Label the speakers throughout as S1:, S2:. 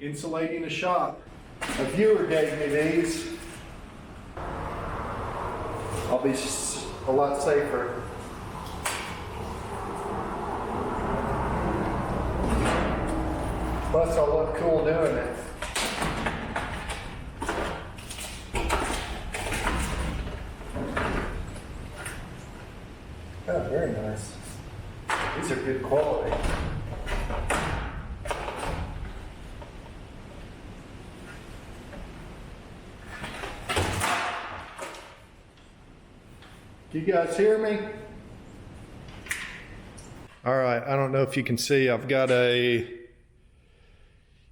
S1: insulating a shop. A viewer gave me these. I'll be a lot safer. Plus I'll look cool doing it. Oh, very nice. These are good quality. Do you guys hear me? All right, I don't know if you can see, I've got a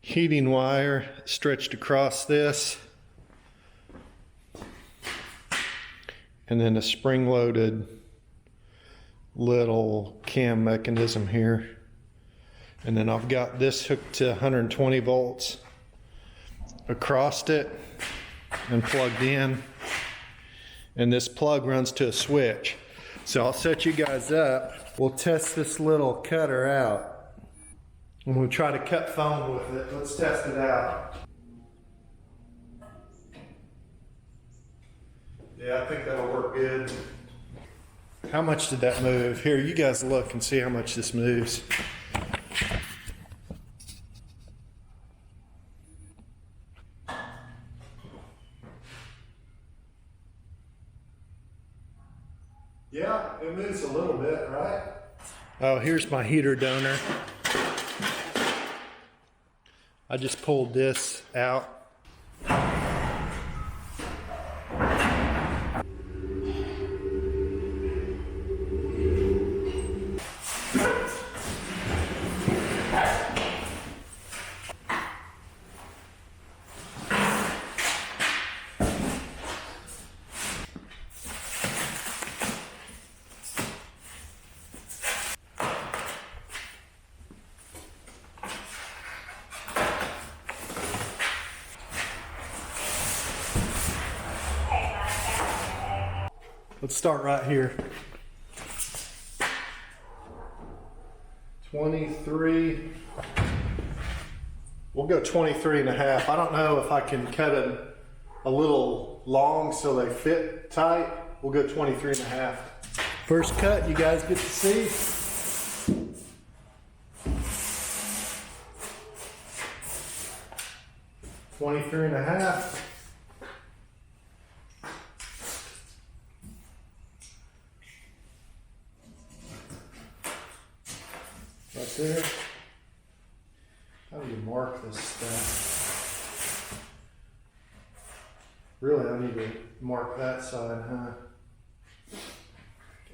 S1: heating wire stretched across this, and then a spring-loaded little cam mechanism here. And then I've got this hooked to 120 volts across it and plugged in. And this plug runs to a switch. So I'll set you guys up. We'll test this little cutter out. And we'll try to cut foam with it. Let's test it out. Yeah, I think that'll work good. How much did that move? Here, you guys look and see how much this moves. Yeah, it moves a little bit, right? Oh, here's my heater donor. I just pulled this out. Let's start right here. 23. We'll go 23 and a half. I don't know if I can cut them a little long so they fit tight. We'll go 23 and a half. First cut you guys get to see. $23 and a half. Right there. How do you mark this stuff? Really, I need to mark that side, huh?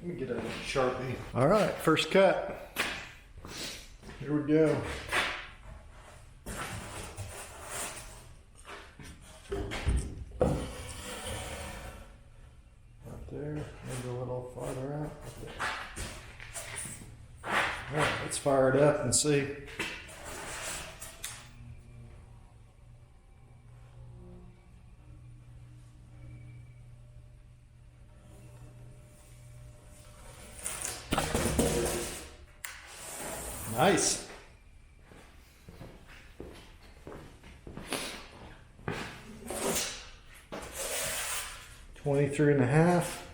S1: Let me get a Sharpie. All right, first cut. Here we go. Right there, maybe a little farther out. All right, let's fire it up and see. Nice. $23 and a half.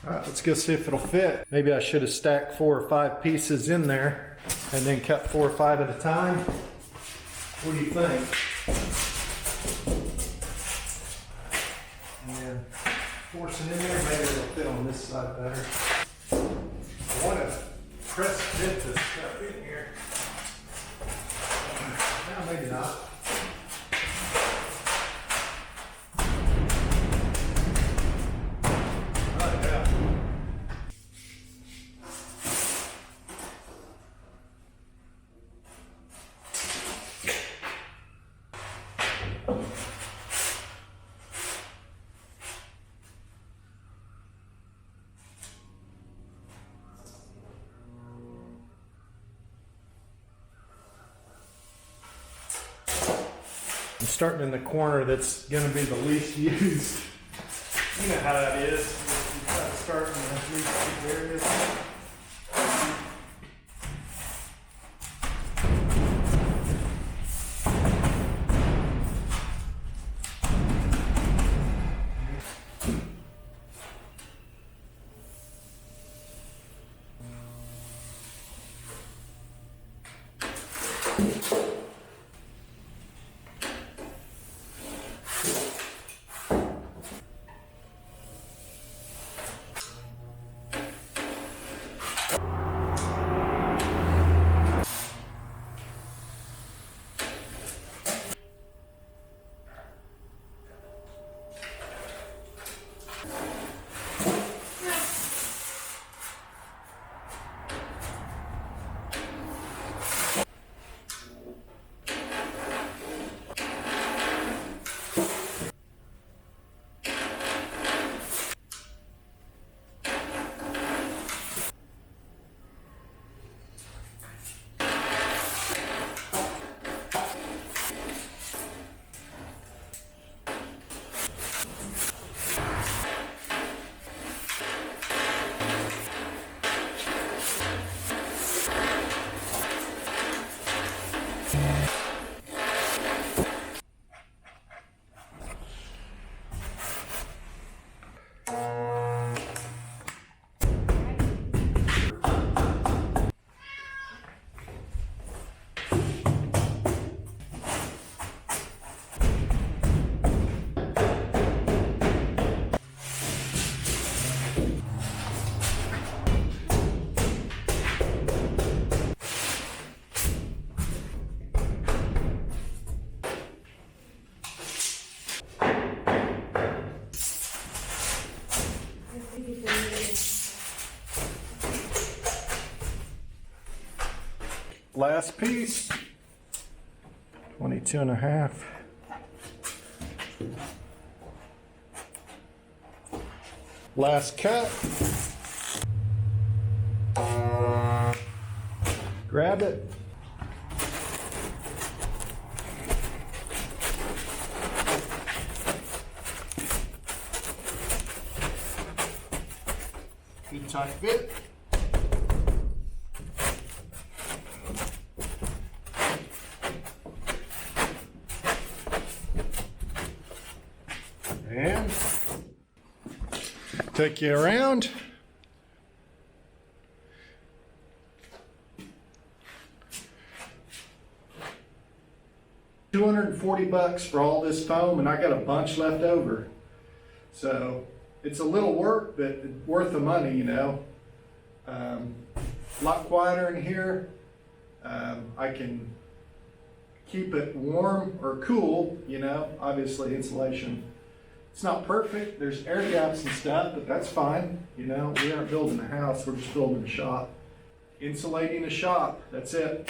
S1: All right, let's go see if it'll fit. Maybe I should have stacked 4 or 5 pieces in there and then cut 4 or 5 at a time. What do you think? And force it in there, maybe it'll fit on this side better. I want to press fit this stuff in here. No, maybe not. I'm starting in the corner that's going to be the least used. You know how that is. You try to start in the least used areas. Last piece, 22.5. Last cut. Grab it. Good tight fit. And take you around. $240 for all this foam, and I got a bunch left over. So it's a little work, but it's worth the money, you know. A lot quieter in here. I can keep it warm or cool, you know, obviously insulation. It's not perfect, there's air gaps and stuff, but that's fine. You know, we aren't building a house, we're just building a shop. Insulating a shop, that's it.